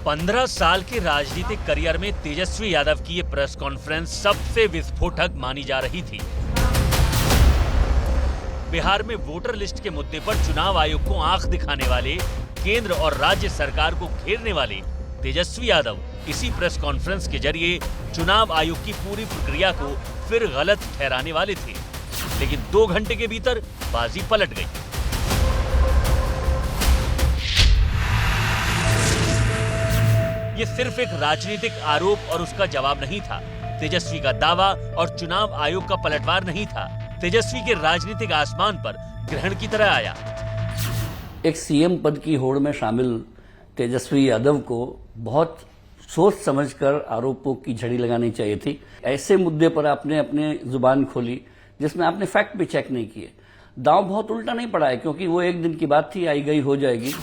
15 साल के राजनीतिक करियर में तेजस्वी यादव की ये प्रेस कॉन्फ्रेंस सबसे विस्फोटक मानी जा रही थी। बिहार में वोटर लिस्ट के मुद्दे पर चुनाव आयोग को आंख दिखाने वाले, केंद्र और राज्य सरकार को घेरने वाले तेजस्वी यादव इसी प्रेस कॉन्फ्रेंस के जरिए चुनाव आयोग की पूरी प्रक्रिया को फिर गलत ठहराने वाले थे। लेकिन 2 घंटे के भीतर बाजी पलट गई। ये सिर्फ एक राजनीतिक आरोप और उसका जवाब नहीं था। तेजस्वी का दावा और चुनाव आयोग का पलटवार नहीं था। तेजस्वी के राजनीतिक आसमान पर ग्रहण की तरह आया। एक सीएम पद की होड़ में शामिल तेजस्वी यादव को बहुत सोच समझकर आरोपों की झड़ी लगानी चाहिए थी। ऐसे मुद्दे पर आपने अपने जुबान खोली जिसमें आपने फैक्ट भी चेक नहीं किए। दांव बहुत उल्टा नहीं पड़ा है, क्योंकि वो एक दिन की बात थी, आई गई हो जाएगी।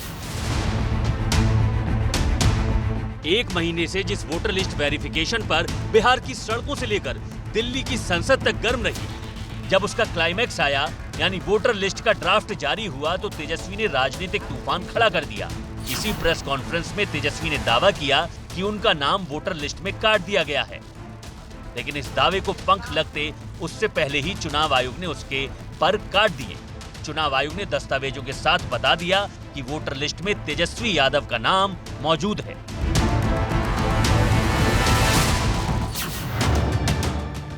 1 महीने से जिस वोटर लिस्ट वेरिफिकेशन पर बिहार की सड़कों से लेकर दिल्ली की संसद तक गर्म रही, जब उसका क्लाइमैक्स आया, यानी वोटर लिस्ट का ड्राफ्ट जारी हुआ, तो तेजस्वी ने राजनीतिक तूफान खड़ा कर दिया। इसी प्रेस कॉन्फ्रेंस में तेजस्वी ने दावा किया कि उनका नाम वोटर लिस्ट में काट दिया गया है। लेकिन इस दावे को पंख लगते उससे पहले ही चुनाव आयोग ने उसके पर काट दिए। चुनाव आयोग ने दस्तावेजों के साथ बता दिया कि वोटर लिस्ट में तेजस्वी यादव का नाम मौजूद है।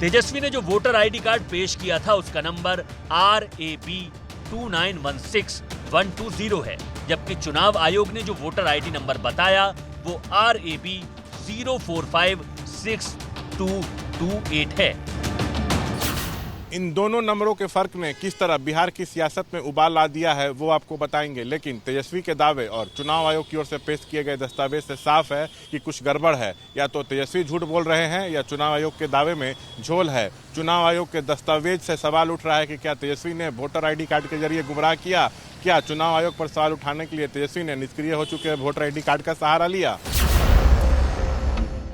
तेजस्वी ने जो वोटर आईडी कार्ड पेश किया था, उसका नंबर RAB 2916120 है, जबकि चुनाव आयोग ने जो वोटर आईडी नंबर बताया वो RAB 0456228 है। इन दोनों नंबरों के फर्क ने किस तरह बिहार की सियासत में उबाल ला दिया है वो आपको बताएंगे, लेकिन तेजस्वी के दावे और चुनाव आयोग की ओर से पेश किए गए दस्तावेज से साफ है कि कुछ गड़बड़ है। या तो तेजस्वी झूठ बोल रहे हैं या चुनाव आयोग के दावे में झोल है। चुनाव आयोग के दस्तावेज से सवाल उठ रहा है कि क्या तेजस्वी ने वोटर आईडी कार्ड के जरिए गुमराह किया? क्या चुनाव आयोग पर सवाल उठाने के लिए तेजस्वी ने निष्क्रिय हो चुके वोटर आईडी कार्ड का सहारा लिया?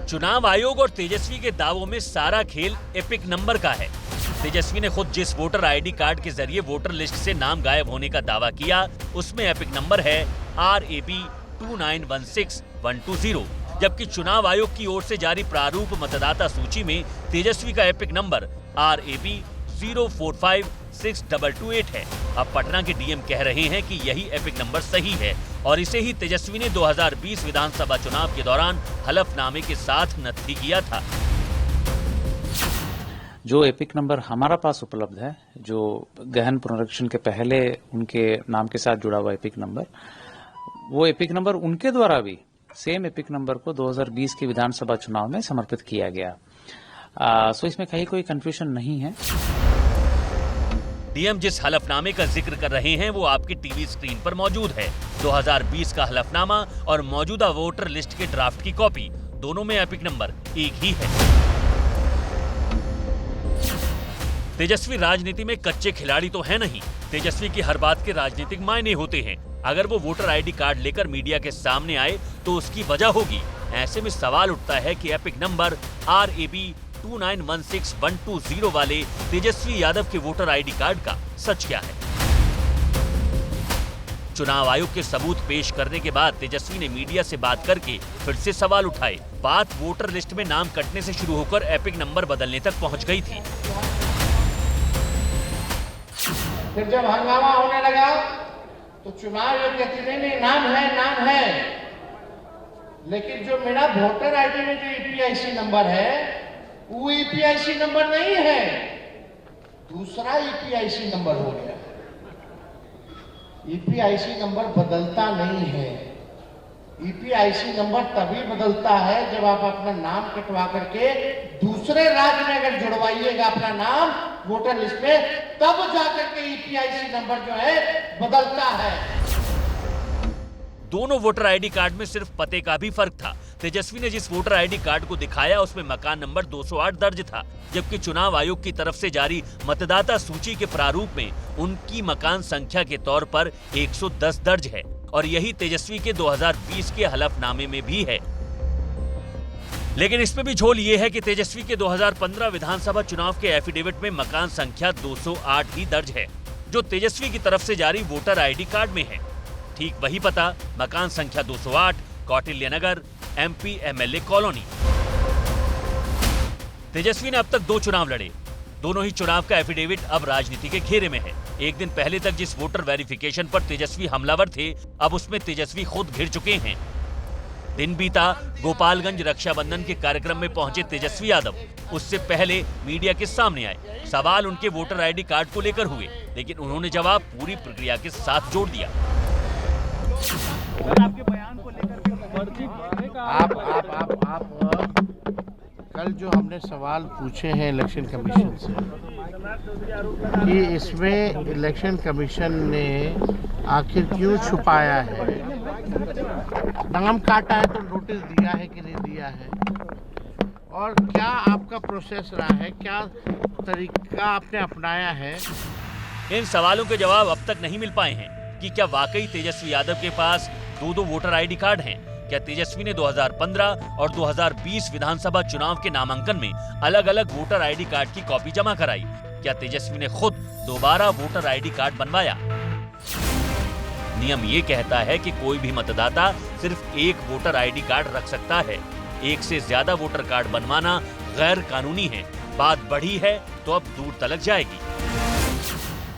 चुनाव आयोग और तेजस्वी के दावों में सारा खेल एपिक नंबर का है। तेजस्वी ने खुद जिस वोटर आईडी कार्ड के जरिए वोटर लिस्ट से नाम गायब होने का दावा किया, उसमें एपिक नंबर है RAB 2916120, जबकि चुनाव आयोग की ओर से जारी प्रारूप मतदाता सूची में तेजस्वी का एपिक नंबर RAB 045622 है। अब पटना के डीएम कह रहे हैं कि यही एपिक नंबर सही है और इसे ही तेजस्वी ने 2020 विधानसभा चुनाव के दौरान हलफनामे के साथ नत्थी किया था। जो एपिक नंबर हमारा पास उपलब्ध है, जो गहन पुनरीक्षण के पहले उनके नाम के साथ जुड़ा हुआ एपिक नंबर, वो एपिक नंबर उनके द्वारा भी सेम एपिक नंबर को 2020 के विधानसभा चुनाव में समर्पित किया गया। सो इसमें कहीं कोई कंफ्यूजन नहीं है। डीएम जिस हलफनामे का जिक्र कर रहे हैं वो आपकी टीवी स्क्रीन पर मौजूद है। 2020 का हलफनामा और मौजूदा वोटर लिस्ट के ड्राफ्ट की कॉपी, दोनों में एपिक नंबर एक ही है। तेजस्वी राजनीति में कच्चे खिलाड़ी तो है नहीं। तेजस्वी की हर बात के राजनीतिक मायने होते हैं। अगर वो वोटर आईडी कार्ड लेकर मीडिया के सामने आए तो उसकी वजह होगी। ऐसे में सवाल उठता है कि एपिक नंबर RAB 2916120 वाले तेजस्वी यादव के वोटर आईडी कार्ड का सच क्या है। चुनाव आयोग के सबूत पेश करने के बाद तेजस्वी ने मीडिया से बात करके फिर से सवाल उठाए। बात वोटर लिस्ट में नाम कटने से शुरू होकर एपिक नंबर बदलने तक पहुंच गई थी। फिर जब हंगामा होने लगा तो चुनाव आयोग कहते नहीं नाम है, लेकिन जो मेरा वोटर आईडी में जो EPIC नंबर है वो EPIC नंबर नहीं है, दूसरा EPIC नंबर हो गया। EPIC नंबर बदलता नहीं है। EPIC नंबर तभी बदलता है जब आप अपना नाम कटवा करके दूसरे राज्य में अगर जुड़वाइएगा अपना नाम वोटर लिस्ट में, तब जाकर के EPIC नंबर जो है बदलता है। दोनों वोटर आईडी कार्ड में सिर्फ पते का भी फर्क था। तेजस्वी ने जिस वोटर आईडी कार्ड को दिखाया उसमें मकान नंबर 208 दर्ज था, जबकि चुनाव आयोग की तरफ से जारी मतदाता सूची के प्रारूप में उनकी मकान संख्या के तौर पर 110 दर्ज है और यही तेजस्वी के 2020 के हलफनामे में भी है। लेकिन इसमें भी झोल ये है कि तेजस्वी के 2015 विधानसभा चुनाव के एफिडेविट में मकान संख्या 208 ही दर्ज है, जो तेजस्वी की तरफ से जारी वोटर आईडी कार्ड में है। ठीक वही पता, मकान संख्या 208, कौटिल्य नगर, MP MLA कॉलोनी। तेजस्वी ने अब तक 2 चुनाव लड़े। दोनों ही चुनाव का एफिडेविट अब राजनीति के घेरे में है। एक दिन पहले तक जिस वोटर वेरिफिकेशन पर तेजस्वी हमलावर थे, अब उसमें तेजस्वी खुद घिर चुके हैं। दिन बीता, गोपालगंज रक्षाबंधन के कार्यक्रम में पहुंचे तेजस्वी यादव उससे पहले मीडिया के सामने आए। सवाल उनके वोटर आईडी कार्ड को लेकर हुए, लेकिन उन्होंने जवाब पूरी प्रक्रिया के साथ जोड़ दिया। आपके बयान को लेकर आप कल जो हमने सवाल पूछे हैं इलेक्शन कमीशन से कि इसमें इलेक्शन कमीशन ने आखिर क्यों छुपाया है, नाम काटा है तो नोटिस दिया है कि नहीं दिया है, और क्या आपका प्रोसेस रहा है, क्या तरीका आपने अपनाया है। इन सवालों के जवाब अब तक नहीं मिल पाए हैं कि क्या वाकई तेजस्वी यादव के पास 2 वोटर आईडी कार्ड हैं। क्या तेजस्वी ने 2015 और 2020 विधानसभा चुनाव के नामांकन में अलग अलग वोटर आईडी कार्ड की कॉपी जमा कराई। क्या तेजस्वी ने खुद दोबारा वोटर आईडी कार्ड बनवाया। नियम ये कहता है कि कोई भी मतदाता सिर्फ एक वोटर आईडी कार्ड रख सकता है। एक से ज्यादा वोटर कार्ड बनवाना गैर कानूनी है। बात बढ़ी है तो अब दूर तलक जाएगी।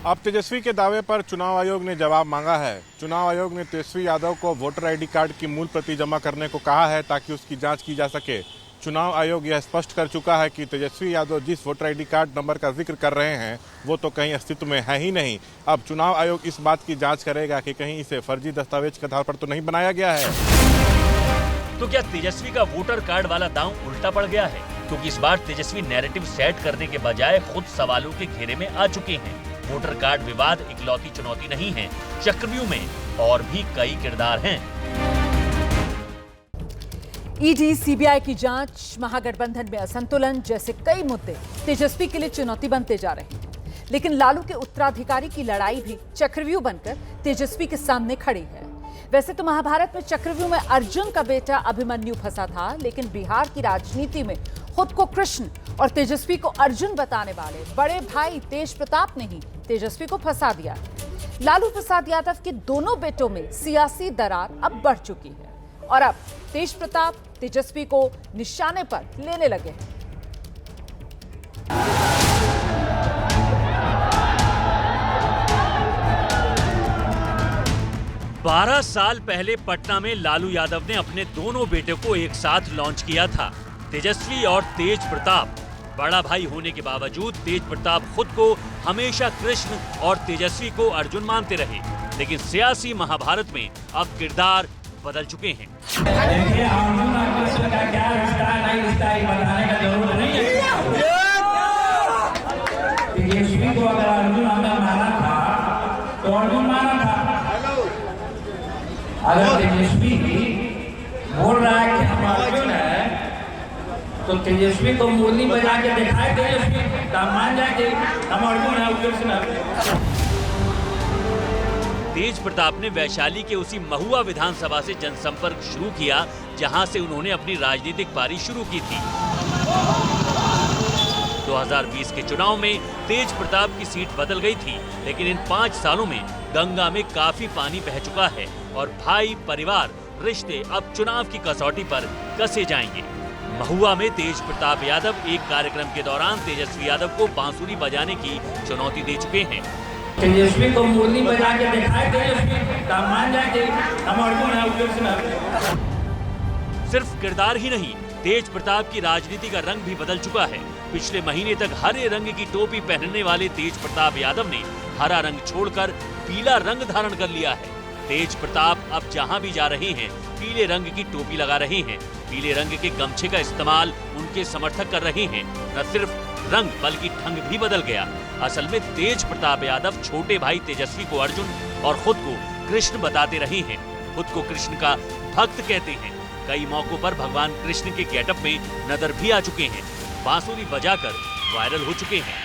अब तेजस्वी के दावे पर चुनाव आयोग ने जवाब मांगा है। चुनाव आयोग ने तेजस्वी यादव को वोटर आईडी कार्ड की मूल प्रति जमा करने को कहा है ताकि उसकी जांच की जा सके। चुनाव आयोग यह स्पष्ट कर चुका है कि तेजस्वी यादव जिस वोटर आईडी कार्ड नंबर का जिक्र कर रहे हैं वो तो कहीं अस्तित्व में है ही नहीं। अब चुनाव आयोग इस बात की जांच करेगा कि कहीं इसे फर्जी दस्तावेज के आधार पर तो नहीं बनाया गया है। तो क्या तेजस्वी का वोटर कार्ड वाला दांव उल्टा पड़ गया है? क्योंकि इस बार तेजस्वी नैरेटिव सेट करने के बजाय खुद सवालों के घेरे में आ चुके हैं। वोटर कार्ड विवाद इकलौती चुनौती नहीं है, चक्रव्यूह में और भी कई किरदार हैं। ईडी, सीबीआई की जांच, महागठबंधन में असंतुलन जैसे कई मुद्दे तेजस्वी के लिए चुनौती बनते जा रहे हैं। लेकिन लालू के उत्तराधिकारी की लड़ाई भी चक्रव्यूह बनकर तेजस्वी के सामने खड़ी है। वैसे तो महाभारत में चक्रव्यूह में अर्जुन का बेटा अभिमन्यु फंसा था, लेकिन बिहार की राजनीति में खुद को कृष्ण और तेजस्वी को अर्जुन बताने वाले बड़े भाई तेज प्रताप ने ही तेजस्वी को फंसा दिया। लालू प्रसाद यादव के दोनों बेटों में सियासी दरार अब बढ़ चुकी है और अब तेज प्रताप तेजस्वी को निशाने पर लेने लगे हैं। 12 साल पहले पटना में लालू यादव ने अपने दोनों बेटों को एक साथ लॉन्च किया था, तेजस्वी और तेज प्रताप। बड़ा भाई होने के बावजूद तेज प्रताप खुद को हमेशा कृष्ण और तेजस्वी को अर्जुन मानते रहे, लेकिन सियासी महाभारत में अब किरदार बदल चुके हैं। तेजस्वी को अगर अर्जुन माना था तो अर्जुन माना था। अगर तेजस्वी बोल रहा है कि हम अर्जुन है तो तेजस्वी को मुरली बजा के दिखाए तेजस्वी तो मान जाए हम अर्जुन है कृष्ण है। तेज प्रताप ने वैशाली के उसी महुआ विधानसभा से जनसंपर्क शुरू किया जहां से उन्होंने अपनी राजनीतिक पारी शुरू की थी। 2020 के चुनाव में तेज प्रताप की सीट बदल गई थी, लेकिन इन 5 सालों में गंगा में काफी पानी बह चुका है और भाई, परिवार, रिश्ते अब चुनाव की कसौटी पर कसे जाएंगे। महुआ में तेज प्रताप यादव एक कार्यक्रम के दौरान तेजस्वी यादव को बांसुरी बजाने की चुनौती दे चुके हैं। तेजस्वी को मुरली बजा के दिखाए तेजस्वी तो मान जाए हम अर्जुन है कृष्ण है। सिर्फ किरदार ही नहीं, तेज प्रताप की राजनीति का रंग भी बदल चुका है। पिछले महीने तक हरे रंग की टोपी पहनने वाले तेज प्रताप यादव ने हरा रंग छोड़कर पीला रंग धारण कर लिया है। तेज प्रताप अब जहां भी जा रहे हैं पीले रंग की टोपी लगा रहे हैं। पीले रंग के गमछे का इस्तेमाल उनके समर्थक कर रहे हैं। न सिर्फ रंग बल्कि ढंग भी बदल गया। असल में तेज प्रताप यादव छोटे भाई तेजस्वी को अर्जुन और खुद को कृष्ण बताते रहे हैं। खुद को कृष्ण का भक्त कहते हैं। कई मौकों पर भगवान कृष्ण के गेटअप में नजर भी आ चुके हैं। बांसुरी बजाकर वायरल हो चुके हैं।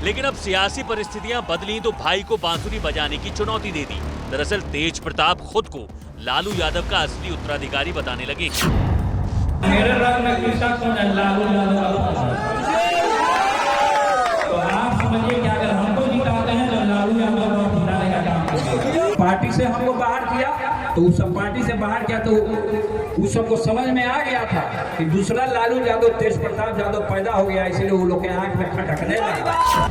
लेकिन अब सियासी परिस्थितियां बदली तो भाई को बांसुरी बजाने की चुनौती दे दी। दरअसल तेज प्रताप खुद को लालू यादव का असली उत्तराधिकारी बताने लगे। मेरे रंग में कृष्ण कौन है? लालू यादव। तो आप समझिए कि अगर हमको जिताते हैं तो लालू यादव को जिताने का काम करेंगे। पार्टी से हमको बाहर किया तो उस पार्टी से बाहर किया तो उस सबको समझ में आ गया था कि दूसरा लालू यादव तेज प्रताप यादव पैदा हो गया, इसलिए वो लोग के आंख में खटकने लगा।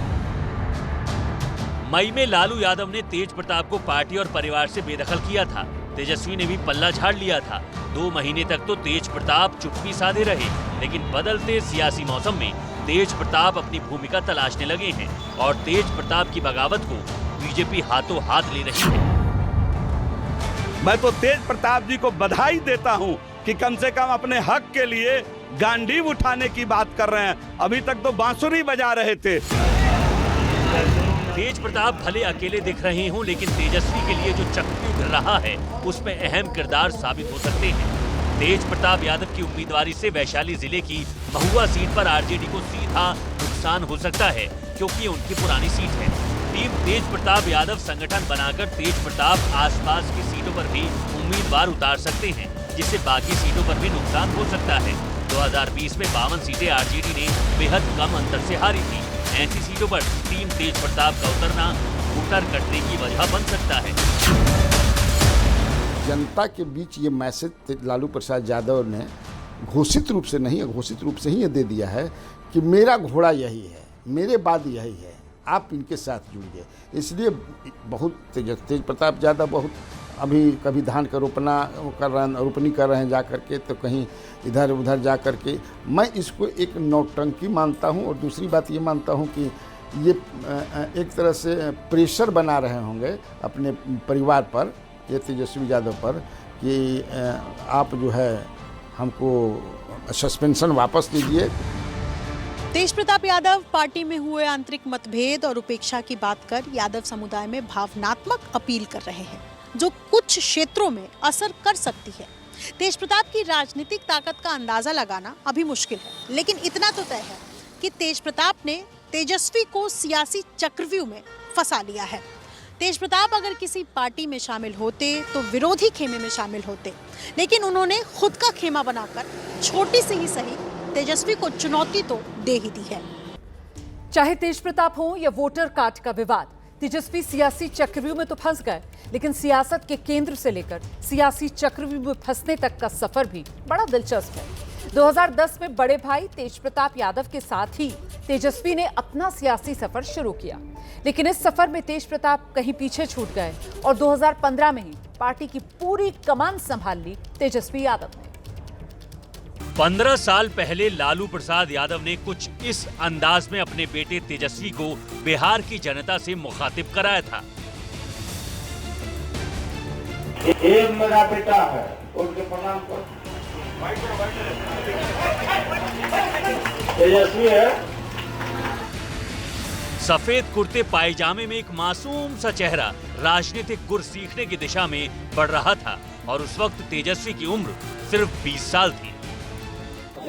मई में लालू यादव ने तेज प्रताप को पार्टी और परिवार से बेदखल किया था। तेजस्वी ने भी पल्ला झाड़ लिया था। 2 महीने तक तो तेज प्रताप चुप्पी साधे रहे, लेकिन बदलते सियासी मौसम में तेज प्रताप अपनी भूमिका तलाशने लगे हैं और तेज प्रताप की बगावत को बीजेपी हाथों हाथ ले रही है। मैं तो तेज प्रताप जी को बधाई देता हूं कि कम से कम अपने हक के लिए गांडीव उठाने की बात कर रहे हैं। अभी तक तो बांसुरी बजा रहे थे। तेज प्रताप भले अकेले दिख रहे हों, लेकिन तेजस्वी के लिए जो चक्रव्यूह गिर रहा है उसमें अहम किरदार साबित हो सकते हैं। तेज प्रताप यादव की उम्मीदवारी से वैशाली जिले की महुआ सीट पर आरजेडी को सीधा नुकसान हो सकता है, क्योंकि ये उनकी पुरानी सीट है। टीम तेज प्रताप यादव संगठन बनाकर तेज प्रताप आसपास की सीटों पर भी उम्मीदवार उतार सकते हैं, जिससे बाकी सीटों पर भी नुकसान हो सकता है। 2020 में 52 सीटें आरजेडी ने बेहद कम अंतर से हारी थी। ऐसी सीटों पर टीम तेज प्रताप का उतरना वोटर कटने की वजह बन सकता है। जनता के बीच ये मैसेज लालू प्रसाद यादव ने घोषित रूप से नहीं, अघोषित रूप से ही ये दे दिया है कि मेरा घोड़ा यही है, मेरे बाद यही है, आप इनके साथ जुड़िए। इसलिए बहुत तेज प्रताप यादव बहुत अभी कभी धान का रोपनी कर रहे हैं जा कर के, तो कहीं इधर उधर जा कर के। मैं इसको एक नौटंकी मानता हूं और दूसरी बात ये मानता हूं कि ये एक तरह से प्रेशर बना रहे होंगे अपने परिवार पर, ये तेजस्वी यादव पर, कि आप जो है हमको सस्पेंशन वापस दीजिए। तेज प्रताप यादव पार्टी में हुए आंतरिक मतभेद और उपेक्षा की बात कर यादव समुदाय में भावनात्मक अपील कर रहे हैं, जो कुछ क्षेत्रों में असर कर सकती है। तेज प्रताप की राजनीतिक ताकत का अंदाजा लगाना अभी मुश्किल है, लेकिन इतना तो तय है कि तेज प्रताप ने तेजस्वी को सियासी चक्रव्यूह में फंसा लिया है। तेज प्रताप अगर किसी पार्टी में शामिल होते तो विरोधी खेमे में शामिल होते, लेकिन उन्होंने खुद का खेमा बनाकर छोटी सी ही सही तेजस्वी को चुनौती तो दे ही दी है। चाहे तेज प्रताप हो या वोटर कार्ड का विवाद, तेजस्वी सियासी चक्रव्यूह में तो फंस गए, लेकिन सियासत के केंद्र से लेकर सियासी चक्रव्यूह में फंसने तक का सफर भी बड़ा दिलचस्प है। 2010 में बड़े भाई तेज प्रताप यादव के साथ ही तेजस्वी ने अपना सियासी सफर शुरू किया, लेकिन इस सफर में तेज प्रताप कहीं पीछे छूट गए और 2015 में ही पार्टी की पूरी कमान संभाल ली तेजस्वी यादव ने। 15 साल पहले लालू प्रसाद यादव ने कुछ इस अंदाज में अपने बेटे तेजस्वी को बिहार की जनता से मुखातिब कराया था। एक मेरा बेटा है, उनके प्रणाम करो। तेजस्वी है। सफेद कुर्ते पायजामे में एक मासूम सा चेहरा राजनीतिक गुर सीखने की दिशा में बढ़ रहा था और उस वक्त तेजस्वी की उम्र सिर्फ 20 साल थी।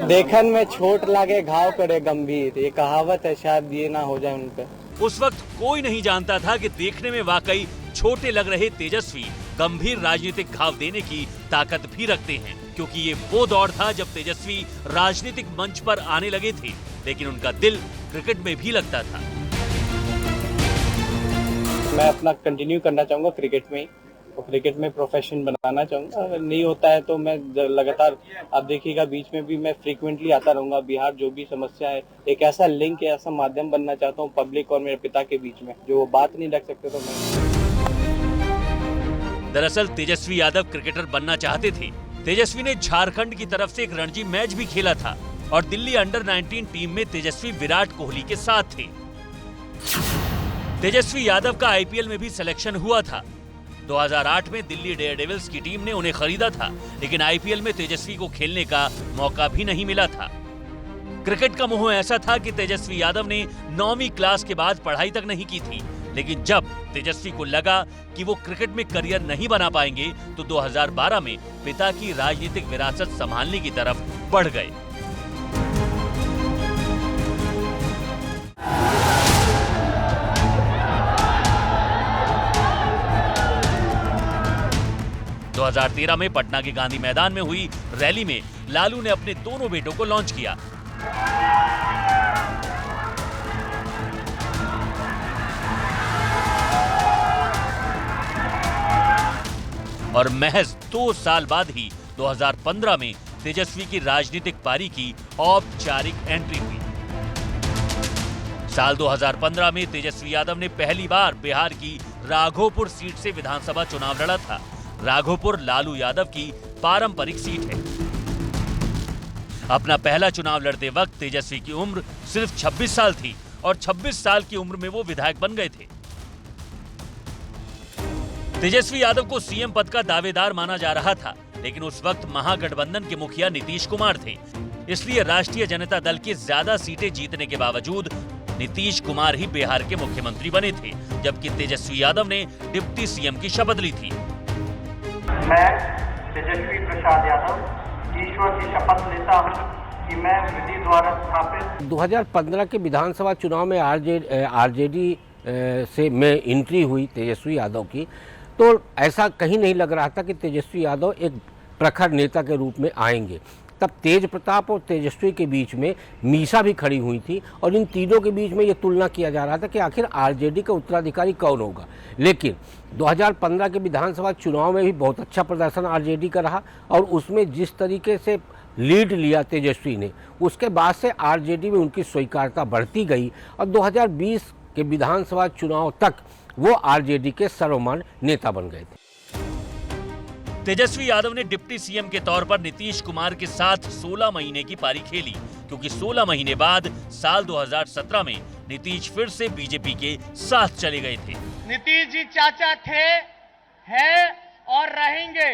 देखन में छोट लागे घाव करे गंभीर, ये कहावत है, शायद ये ना हो जाए उन पे। उस वक्त कोई नहीं जानता था कि देखने में वाकई छोटे लग रहे तेजस्वी गंभीर राजनीतिक घाव देने की ताकत भी रखते हैं, क्योंकि ये वो दौर था जब तेजस्वी राजनीतिक मंच पर आने लगे थे, लेकिन उनका दिल क्रिकेट में भी लगता था। मैं अपना कंटिन्यू करना चाहूंगा क्रिकेट में ही, और क्रिकेट में प्रोफेशन बनाना चाहूंगा। अगर नहीं होता है तो मैं लगातार, आप देखिएगा बीच में भी मैं फ्रीक्वेंटली आता रहूंगा। बिहार जो भी समस्या है, एक ऐसा लिंक, ऐसा माध्यम बनना चाहता हूँ पब्लिक और मेरे पिता के बीच में, जो बात नहीं रख सकते तो मैं। दरअसल तेजस्वी यादव क्रिकेटर बनना चाहते थे। तेजस्वी ने झारखंड की तरफ से एक रणजी मैच भी खेला था और दिल्ली अंडर-19 टीम में तेजस्वी विराट कोहली के साथ थे। तेजस्वी यादव का आईपीएल में भी सिलेक्शन हुआ था। 2008 में दिल्ली डेयरडेविल्स की टीम ने उन्हें खरीदा था, लेकिन आईपीएल में तेजस्वी को खेलने का मौका भी नहीं मिला था। क्रिकेट का मोह ऐसा था कि तेजस्वी यादव ने 9वीं क्लास के बाद पढ़ाई तक नहीं की थी, लेकिन जब तेजस्वी को लगा कि वो क्रिकेट में करियर नहीं बना पाएंगे तो 2012 में पिता की राजनीतिक विरासत संभालने की तरफ बढ़ गए। दो 2013 में पटना के गांधी मैदान में हुई रैली में लालू ने अपने दोनों बेटों को लॉन्च किया। और महज 2 साल बाद ही 2015 में तेजस्वी की राजनीतिक पारी की औपचारिक एंट्री हुई। साल 2015 में तेजस्वी यादव ने पहली बार बिहार की राघोपुर सीट से विधानसभा चुनाव लड़ा था। राघोपुर लालू यादव की पारंपरिक सीट है। अपना पहला चुनाव लड़ते वक्त तेजस्वी की उम्र सिर्फ 26 साल थी और 26 साल की उम्र में वो विधायक बन गए थे। तेजस्वी यादव को सीएम पद का दावेदार माना जा रहा था, लेकिन उस वक्त महागठबंधन के मुखिया नीतीश कुमार थे। इसलिए राष्ट्रीय जनता दल की ज्यादा सीटें जीतने के बावजूद नीतीश कुमार ही बिहार के मुख्यमंत्री बने थे, जबकि तेजस्वी यादव ने डिप्टी सीएम की शपथ ली थी। मैं तेजस्वी प्रसाद यादव ईश्वर की शपथ लेता हूं कि मैं विधि द्वारा स्थापित 2015 के विधानसभा चुनाव में आरजेडी से में एंट्री हुई तेजस्वी यादव की, तो ऐसा कहीं नहीं लग रहा था कि तेजस्वी यादव एक प्रखर नेता के रूप में आएंगे। तब तेज प्रताप और तेजस्वी के बीच में मीसा भी खड़ी हुई थी और इन तीनों के बीच में ये तुलना किया जा रहा था कि आखिर आरजेडी का उत्तराधिकारी कौन होगा। लेकिन 2015 के विधानसभा चुनाव में भी बहुत अच्छा प्रदर्शन आरजेडी का रहा और उसमें जिस तरीके से लीड लिया तेजस्वी ने, उसके बाद से आरजेडी में उनकी स्वीकार्यता बढ़ती गई और 2020 के विधानसभा चुनाव तक वो आरजेडी के सर्वमान्य नेता बन गए थे। तेजस्वी यादव ने डिप्टी सीएम के तौर पर नीतीश कुमार के साथ 16 महीने की पारी खेली, क्योंकि 16 महीने बाद साल 2017 में नीतीश फिर से बीजेपी के साथ चले गए थे। नीतीश जी चाचा थे, हैं और रहेंगे,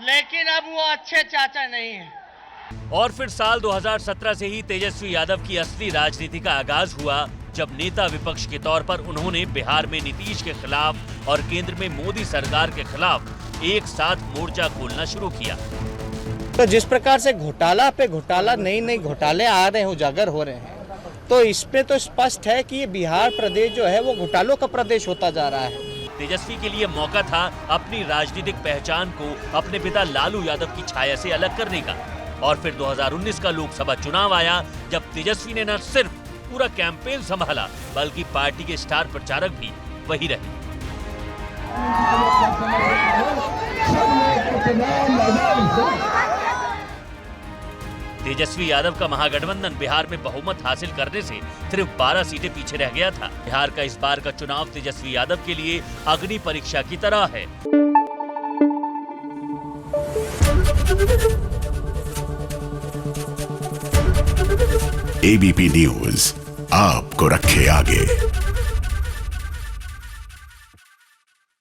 लेकिन अब वो अच्छे चाचा नहीं हैं। और फिर साल 2017 से ही तेजस्वी यादव की असली राजनीति का आगाज हुआ, जब नेता विपक्ष के तौर पर उन्होंने बिहार में नीतीश के खिलाफ और केंद्र में मोदी सरकार के खिलाफ एक साथ मोर्चा खोलना शुरू किया। तो जिस प्रकार से घोटाला पे घोटाला, नई नई घोटाले आ रहे हैं, उजागर हो रहे हैं, तो इसमें तो स्पष्ट है कि ये बिहार प्रदेश जो है वो घोटालों का प्रदेश होता जा रहा है। तेजस्वी के लिए मौका था अपनी राजनीतिक पहचान को अपने पिता लालू यादव की छाया से अलग करने का। और फिर 2019 का लोकसभा चुनाव आया, जब तेजस्वी ने न सिर्फ पूरा कैंपेन संभाला बल्कि पार्टी के स्टार प्रचारक भी वही रहे। तेजस्वी यादव का महागठबंधन बिहार में बहुमत हासिल करने से सिर्फ 12 सीटें पीछे रह गया था। बिहार का इस बार का चुनाव तेजस्वी यादव के लिए अग्नि परीक्षा की तरह है। एबीपी न्यूज आपको रखे आगे।